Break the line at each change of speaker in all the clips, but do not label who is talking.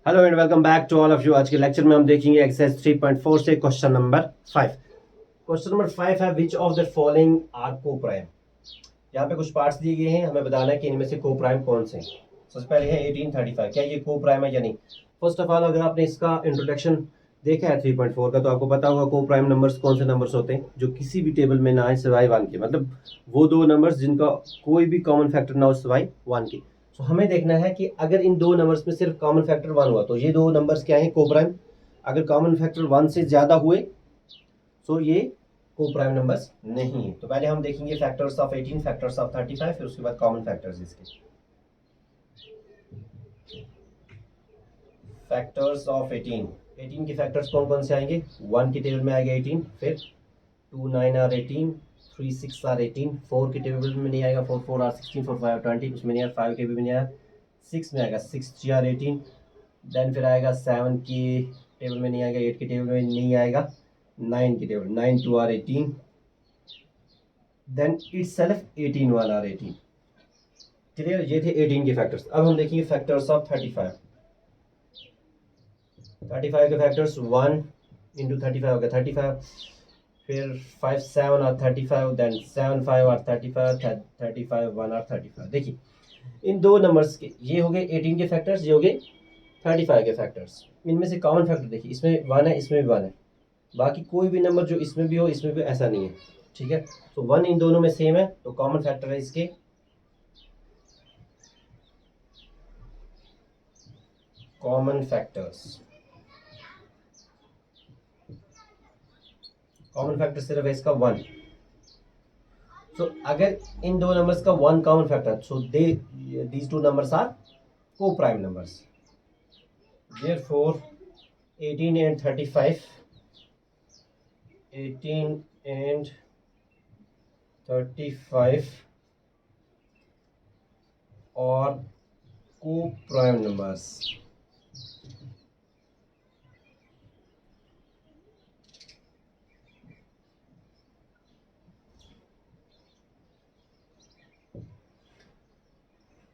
Hello and welcome back to all of you. आज के lecture में हम देखेंगे एक्सरसाइज 3.4 से क्वेश्चन नंबर 5। क्वेश्चन नंबर 5 है which of the following are को प्राइम। यहाँ पे कुछ पार्ट्स दिए गए हैं, हमें बताना है कि इनमें से को प्राइम कौन से। सबसे पहले है 1835, क्या ये को प्राइम है या नहीं। फर्स्ट ऑफ ऑल अगर आपने इसका इंट्रोडक्शन देखा है 3.4 का तो आपको पता होगा को प्राइम नंबर्स कौन से नंबर्स होते हैं जो किसी भी टेबल में ना आए सिवाय 1 के, मतलब वो दो नंबर्स जिनका कोई भी कॉमन फैक्टर ना हो सिवाय 1 के। तो हमें देखना है कि अगर इन दो नंबर्स में सिर्फ कॉमन फैक्टर 1 हुआ तो ये दो नंबर्स क्या हैं, को प्राइम। अगर कॉमन फैक्टर 1 से ज़्यादा हुए तो ये को प्राइम नंबर्स नहीं है। तो पहले हम देखेंगे फैक्टर्स ऑफ 18, फैक्टर्स ऑफ 35, फिर उसके बाद कॉमन फैक्टर्स इसके। फैक्टर्स ऑफ 18 के फैक्टर्स कौन कौन से आएंगे। 1 की टेबल में आएगा 18, फिर 2 9 आर 18, 3 6 आर 18, 4 की टेबल में नहीं आएगा, 4 4 आर 16, 4 5 आर 20, उसमें नहीं आया। 5 के भी नहीं आया, 6 में आएगा 6 3 आर 18, देन फिर आएगा 7 की टेबल में नहीं आएगा, 8 की टेबल में नहीं आएगा, 9 की table 9 2 are 18, then itself 18 1 are 18। Clear, ये थे 18 के फैक्टर्स। अब हम देखेंगे फैक्टर्स ऑफ 35। 35 के फैक्टर्स 1 इंटू 35 हो गया 35, फिर 5 7 और 35, देन 7 5 और 35, 35 1 और 35। देखिए इन दो नंबर्स के ये हो गए 18 के फैक्टर्स, ये हो गए 35 के फैक्टर्स। इनमें से कॉमन फैक्टर देखिए, इसमें 1 है, इसमें भी 1 है, बाकी कोई भी नंबर जो इसमें भी हो इसमें भी ऐसा नहीं है। ठीक है, तो 1 इन दोनों में सेम है, तो कॉमन फैक्टर है इसके कॉमन फैक्टर्स। कॉमन फैक्टर सिर्फ है इसका 1। सो अगर इन दो नंबर्स का 1 common factor, so these two numbers are को prime numbers. Therefore 18 and 35, 18 and 35 are co-prime numbers।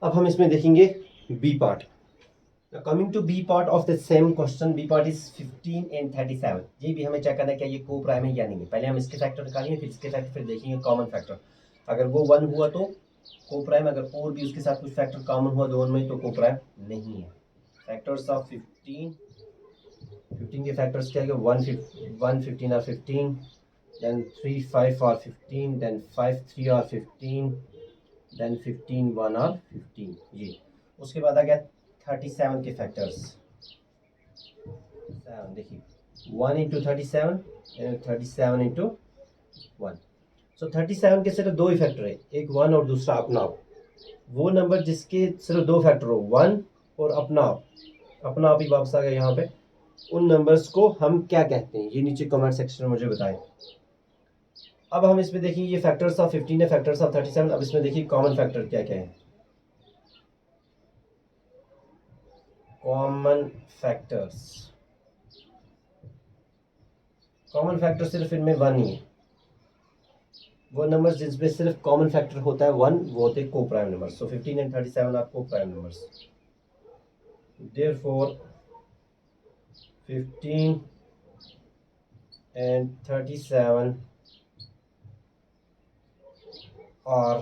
अब हम इसमें देखेंगे B part. Coming to B part of the same question, B part is 15 and 37। ये भी हमें चेक करना है क्या ये को प्राइम है या नहीं है। पहले हम इसके फैक्टर निकालेंगे, फिर इसके फैक्टर, फिर देखेंगे कॉमन फैक्टर। अगर वो 1 हुआ तो को प्राइम, अगर और भी उसके साथ कुछ फैक्टर कॉमन हुआ दोनों में तो को प्राइम नहीं है। फैक्टर्स ऑफ 15 के फैक्टर्स क्या है, 1 15 और 15, देन 3 5 और 15, देन 5 3 और 15, देन 15 1 और 15। ये उसके बाद आ गया 37 के फैक्टर्स। देखिए 1 इंटू 37, 37 इंटू 1। सो 37 के सिर्फ दो ही फैक्टर है, एक 1 और दूसरा अपना आप। वो नंबर जिसके सिर्फ दो फैक्टर हो, 1 और अपना आप, अपना आप ही वापस आ गया यहाँ पे। उन नंबर्स को हम क्या कहते हैं, ये नीचे कमेंट सेक्शन में मुझे बताएं। अब हम इसमें देखिए ये फैक्टर्स ऑफ 15 है, फैक्टर्स ऑफ 37। अब इसमें देखिए कॉमन फैक्टर क्या क्या है। कॉमन फैक्टर्स, कॉमन फैक्टर सिर्फ इनमें 1 ही है। वो नंबर्स जिसमें सिर्फ कॉमन फैक्टर होता है 1 वो होते को prime numbers. So 15 and 37 are को prime numbers. Therefore 15 and 37 are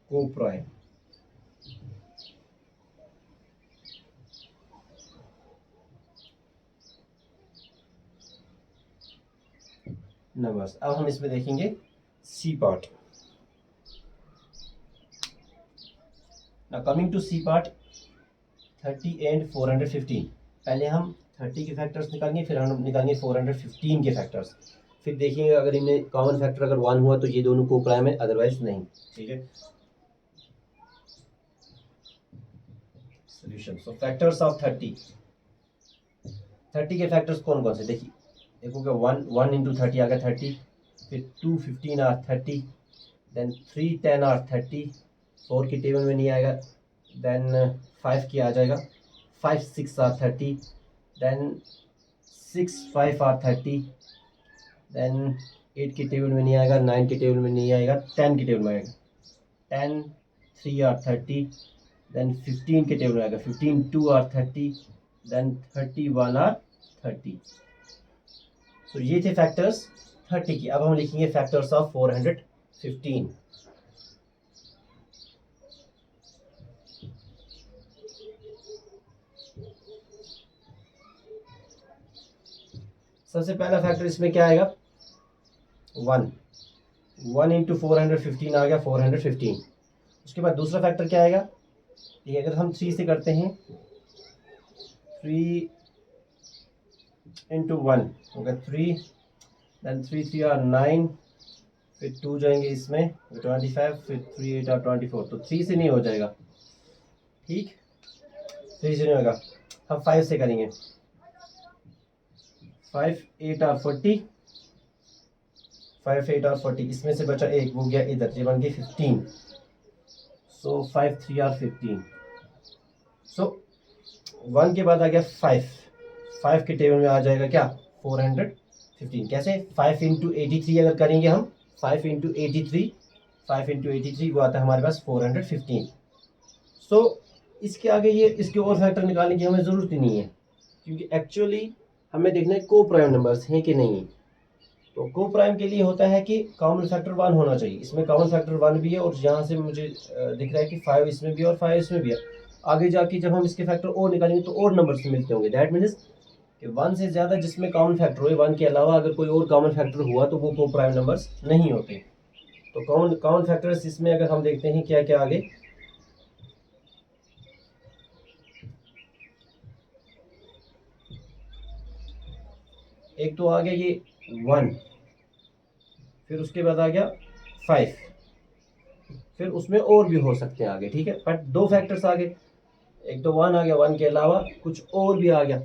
co-prime numbers. अब हम इसमें देखेंगे C part. Now coming to C part 30 and 415। पहले हम 30 के फैक्टर्स निकालेंगे, फिर हम निकालेंगे 415 के फैक्टर्स, फिर देखेंगे अगर इनमें कॉमन फैक्टर अगर 1 हुआ तो ये दोनों को प्राइम है, अदरवाइज नहीं। ठीक है, सॉल्यूशन। सो फैक्टर्स ऑफ 30 के फैक्टर्स कौन कौन से देखिए, देखोगे 1 इंटू 30 आ गया 30, फिर 2 15 आर 30, देन 3 10 आर 30, 4 की टेबल में नहीं आएगा, देन 5 की आ जाएगा, 5 6 आर 30, देन 6 5 आर 30, देन 8 की टेबल में नहीं आएगा, 9 की टेबल में नहीं आएगा, 10 की टेबल में आएगा, 10 3 आर 30, देन 15 के टेबल में आएगा 15 2 आर 30, देन 31 आर 30। तो ये थे फैक्टर्स 30 की। अब हम लिखेंगे फैक्टर्स ऑफ 415। सबसे पहला फैक्टर इसमें क्या आएगा 1 इंटू 415 आ गया 415। उसके बाद दूसरा फैक्टर क्या आएगा, ये अगर हम 3 से करते हैं 3 इंटू 1 होगा 3, देन 3 3 आर 9, फिर 2 जाएंगे इसमें 25, फिर 3 8 आर 24। तो 3 से नहीं हो जाएगा, ठीक 3 से नहीं होगा, हम 5 से करेंगे 5 8 आर 40, 5 8 आर 40। इसमें से बचा एक, वो गया इधर, ये बन गई 15। सो 5 3 आर 15। सो 1 के बाद आ गया 5 के टेबल में आ जाएगा क्या 415। कैसे 5 इंटू 83 अगर करेंगे हम 5 इंटू 83 वो आता है हमारे पास 415। सो इसके आगे ये इसके और फैक्टर निकालने की हमें ज़रूरत ही नहीं है, क्योंकि एक्चुअली हमें देखना है को प्राइम नंबर्स हैं कि नहीं। तो को प्राइम के लिए होता है कि कॉमन फैक्टर 1 होना चाहिए। इसमें कॉमन फैक्टर 1 भी है, और यहाँ से मुझे दिख रहा है कि 5 इसमें भी और 5 इसमें भी है। आगे जाके जब हम इसके फैक्टर और निकालेंगे तो और नंबर्स मिलते होंगे। दैट मीन्स कि 1 से ज़्यादा जिसमें कॉमन फैक्टर हो, 1 के अलावा अगर कोई और कॉमन फैक्टर हुआ तो वो को प्राइम नंबर्स नहीं होते। तो कॉमन फैक्टर्स इसमें अगर हम देखते हैं क्या क्या आगे, एक तो आ गया ये 1, फिर उसके बाद आ गया 5, फिर उसमें और भी हो सकते हैं आगे, ठीक है। बट 2 फैक्टर्स आ गए, एक तो 1 आ गया, 1 के अलावा कुछ और भी आ गया।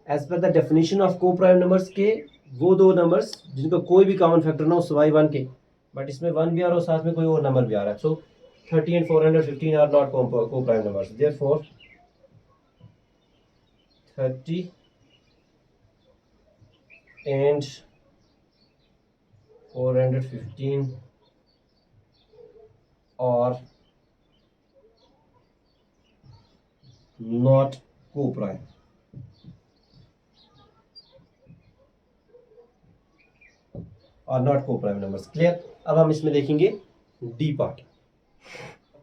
As per the definition of co prime numbers के वो 2 नंबर्स जिनका कोई भी कॉमन फैक्टर ना हो सिवाय 1 के, बट इसमें 1 भी आ रहा है और साथ में कोई और नंबर भी आ रहा है। सो 30 एंड 415 आर नॉट को prime numbers, therefore 30 and 415 are not co-prime। और नॉट को प्राइम नंबर्स, क्लियर। अब हम इसमें देखेंगे D part.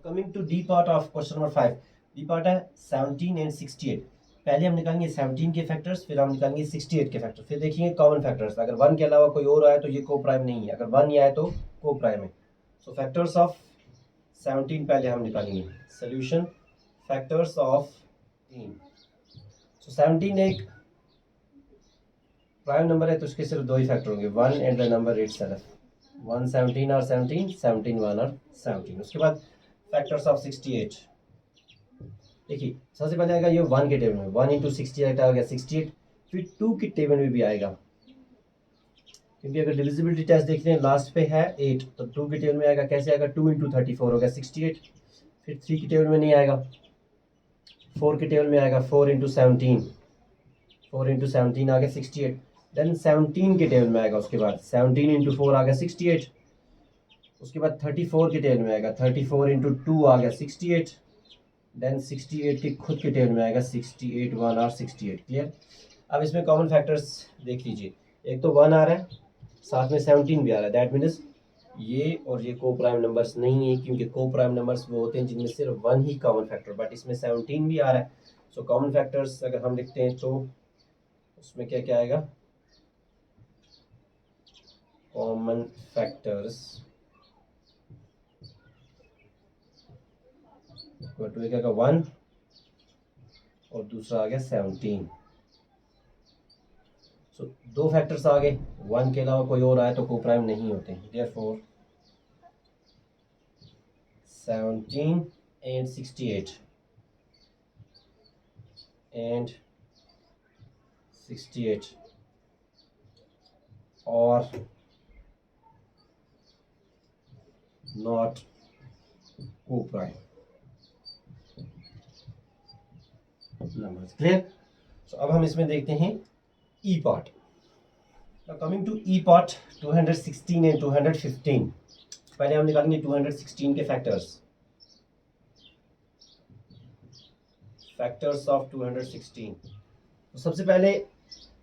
Coming to D part of question number 5, D part है 17 एंड 68। पहले हम निकालेंगे 17 के फैक्टर्स, फिर हम निकालेंगे 68 के फैक्टर्स, फिर देखेंगे कॉमन फैक्टर्स। अगर 1 के अलावा कोई और आए तो ये को प्राइम नहीं है, अगर 1 ही आए तो को प्राइम है। सो फैक्टर्स ऑफ 17 पहले हम निकालेंगे। सोल्यूशन फैक्टर्स ऑफ 17 एक प्राइम नंबर है तो उसके सिर्फ 2 ही फैक्टर होंगे, 1 एंड द नंबर इटसेल्फ। 1 17 और 17 17 1 और 17। उसके बाद फैक्टर्स ऑफ 68, देखिए सबसे पहले आएगा ये 1 के टेबल में, 1 इंटू 68 आ गया 68। फिर 2 के टेबल में भी आएगा, क्योंकि अगर डिविजिबिलिटी टेस्ट देखते हैं लास्ट पे है 8, तो 2 के टेबल में आएगा। कैसे आएगा 2 इंटू 34 हो गया 68। फिर 3 के टेबल में नहीं आएगा, 4 के टेबल में आएगा 4 इंटू 17, 4 इंटू 17 आ गया 68। देन 17 के टेबल में आएगा, उसके बाद 17 इंटू 4 आ गया 68। उसके बाद 34 के टेबल में आएगा, 34 इंटू 2 आ गया 68। देन 68 के खुद के टेबल में आएगा 68 1 और 68, क्लियर। अब इसमें कॉमन फैक्टर्स देख लीजिए, एक तो 1 आ रहा है, साथ में 17 भी आ रहा है। दैट मीन्स ये और ये को प्राइम नंबर्स नहीं है, क्योंकि को प्राइम नंबर्स वो होते हैं जिनमें सिर्फ 1 ही कॉमन फैक्टर, बट इसमें 17 भी आ रहा है। सो कॉमन फैक्टर्स अगर हम लिखते हैं तो उसमें क्या क्या आएगा, कॉमन फैक्टर्स एक आएगा 1 और दूसरा आ गया 17। सो 2 फैक्टर्स आ गए, 1 के अलावा कोई और आए तो को प्राइम नहीं होते। Therefore 17 and 68 and 68 or not co-prime numbers, clear। so अब हम इसमें देखते हैं E part. now coming to E part 216 and 215। पहले हम निकालेंगे 216 के फैक्टर्स। Factors of 216। तो सबसे पहले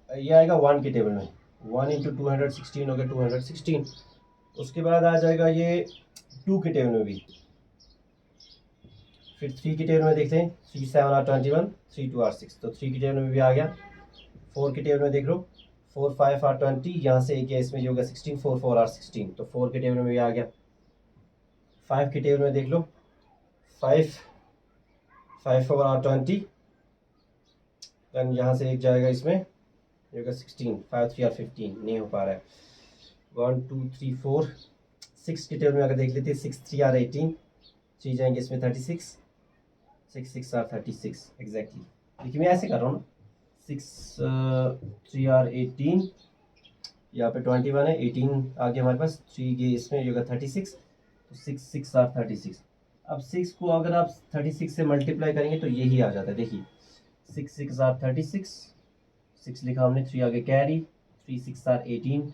ये आएगा 1 के टेबल में, 1 इंटू 216 हो गया 216। उसके बाद आ जाएगा ये 2 के टेबल में भी, फिर 3 के टेबल में देखते हैं, 3 7 आर 21, 3 2 आर 6, तो 3 के टेबल में भी आ गया। 4 के टेबल में देख लो, 4 5 आर 20, यहाँ से एक इसमें जो होगा 16, 4 4 आर 16, तो 4 के टेबल में भी आ गया। 5 के टेबल में देख लो, 5 5 4 आर 20, देन यहाँ से एक जाएगा इसमें जो होगा 16, 5 3 आर 15, नहीं हो पा रहा है। 1 2 3 4, 6 के टेबल में अगर देख लेते हैं, 6 3 आर 18, 3 जाएंगे इसमें 36, 6 6 आर 36 एग्जैक्टली। देखिए मैं ऐसे कर रहा हूँ ना, 6 3 आर 18, यहाँ पे 21 है, 18 आ गया हमारे पास, 3 के इसमें होगा 36, तो 6 6 आर 36। अब 6 को अगर आप 36 से मल्टीप्लाई करेंगे तो यही आ जाता है। देखिए 6 6 आर 36, 6 लिखा हमने, 3 आगे कैरी, 3 6 आर 18,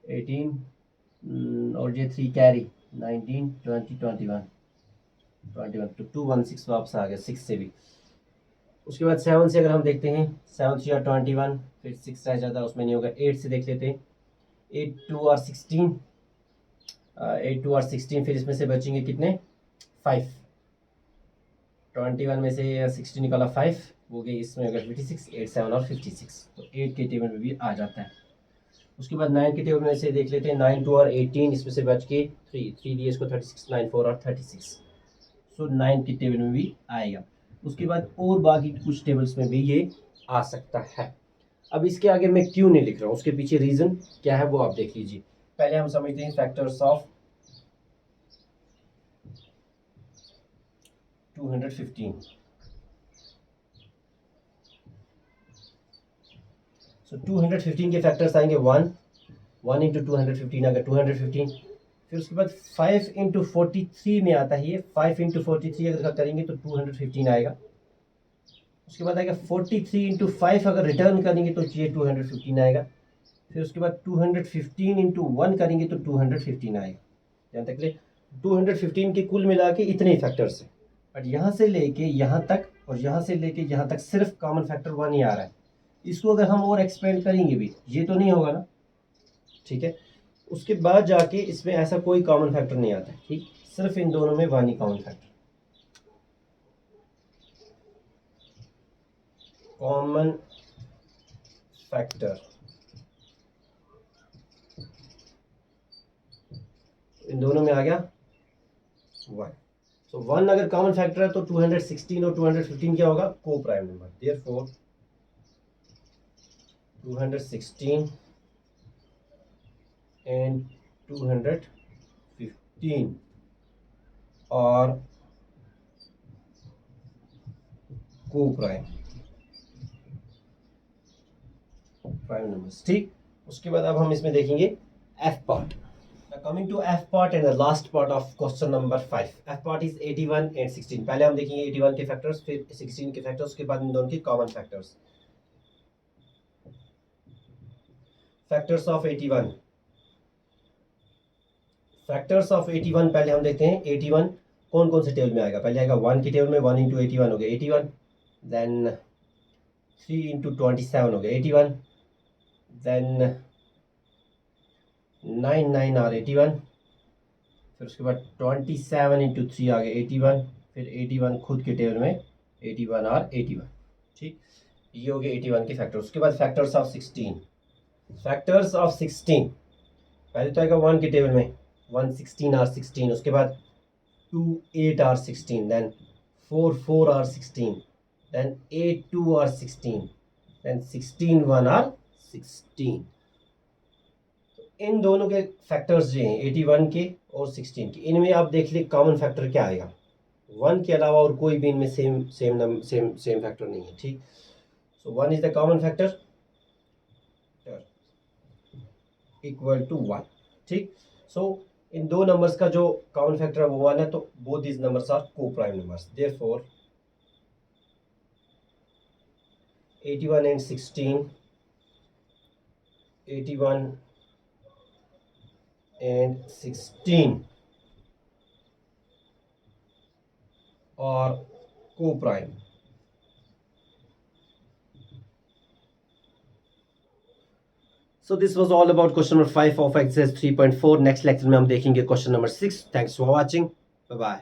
18 और ये 3 कैरी, 19 20 21 21, तो 216 वापस आ गया 6 से भी। उसके बाद 7 से अगर हम देखते हैं, 7 3 आर 21, फिर 6 रह जाता है, उसमें नहीं होगा। 8 से देख लेते हैं, 8 2 आर 16, 8 2 आर 16, फिर इसमें से बचेंगे कितने, 5, 21 में से 16 निकाला 5, वो गई इसमें होगा 56, 8 7 और 56, तो 8 के टेबल में भी आ जाता है। उसके बाद 9 के टेबल में से देख लेते हैं, 9 2 और 18, इसमें से बच के 3 दिए इसको 36, 9 4 और 36, सो 9 के टेबल में भी आएगा। उसके बाद और बाकी कुछ टेबल्स में भी ये आ सकता है। अब इसके आगे मैं क्यों नहीं लिख रहा हूँ, उसके पीछे रीज़न क्या है वो आप देख लीजिए। पहले हम समझते हैं फैक्टर्स ऑफ 215। सो 215 के फैक्टर्स आएंगे 1 इंटू 215 अगर 215, फिर उसके बाद 5 इंटू 43 में आता है ये, 5 इंटू 43 अगर करेंगे तो 215 आएगा। उसके बाद आएगा 43 इंटू 5 अगर रिटर्न करेंगे तो ये 215 आएगा। फिर उसके बाद 215 इंटू 1 करेंगे तो 215 आएगा। यहाँ तक ले 215 के कुल मिला के इतने फैक्टर्स हैं, बट यहाँ से लेके यहाँ तक और यहाँ से लेके यहाँ तक सिर्फ कॉमन फैक्टर 1 ही आ रहा है। इसको अगर हम और एक्सपेंड करेंगे भी ये तो नहीं होगा ना, ठीक है। उसके बाद जाके इसमें ऐसा कोई कॉमन फैक्टर नहीं आता है, ठीक, सिर्फ इन दोनों में 1 ही कॉमन फैक्टर, कॉमन फैक्टर इन दोनों में आ गया 1। सो 1 अगर कॉमन फैक्टर है तो 216 और 215 क्या होगा, को प्राइम नंबर। देयरफॉर 216 एंड 215 और को प्राइम नंबर्स, ठीक। उसके बाद अब हम इसमें देखेंगे F part. Coming to F part and the last part of question number 5। F part is 81 and 16। पहले हम देखेंगे 81 के फैक्टर्स, फिर 16 के फैक्टर्स, उसके बाद इन दोनों के common factors. Factors of 81, factors of 81 पहले हम देखते हैं 81 कौन कौन से टेबल में आएगा। पहले आएगा 1 के टेबल में, 1 इंटू 81 हो गया 81, देन 3 इंटू 27 हो गया 81, देन 9 9 आर 81, फिर उसके बाद 27 इंटू 3 आ गया 81, फिर 81 खुद के टेबल में 81 आर 81, ठीक। ये हो गया 81 के फैक्टर्स। उसके बाद फैक्टर्स ऑफ 16, फैक्टर्स ऑफ 16 पहले तो आएगा 1 के टेबल में 1 16 आर 16, उसके बाद 2 8 are 16, then 4 4 are 16, then 8 2 are 16, then 16 1 are 16। इन दोनों के फैक्टर्स जो हैं 81 के और 16 के, इनमें आप देख लीजिए कॉमन फैक्टर क्या आएगा, 1 के अलावा और कोई भी इनमें सेम फैक्टर नहीं है, ठीक। So 1 is the common factor equal to 1, ठीक। सो इन दो नंबर्स का जो कॉमन फैक्टर है वो 1 है, तो बोथ दीज नंबर्स आर को prime numbers. Therefore 81 and 16, 81 and 16 और co prime. So this was all about question number 5 of exercise 3.4। Next lecture में हम देखेंगे क्वेश्चन नंबर 6। Thanks for watching, bye bye.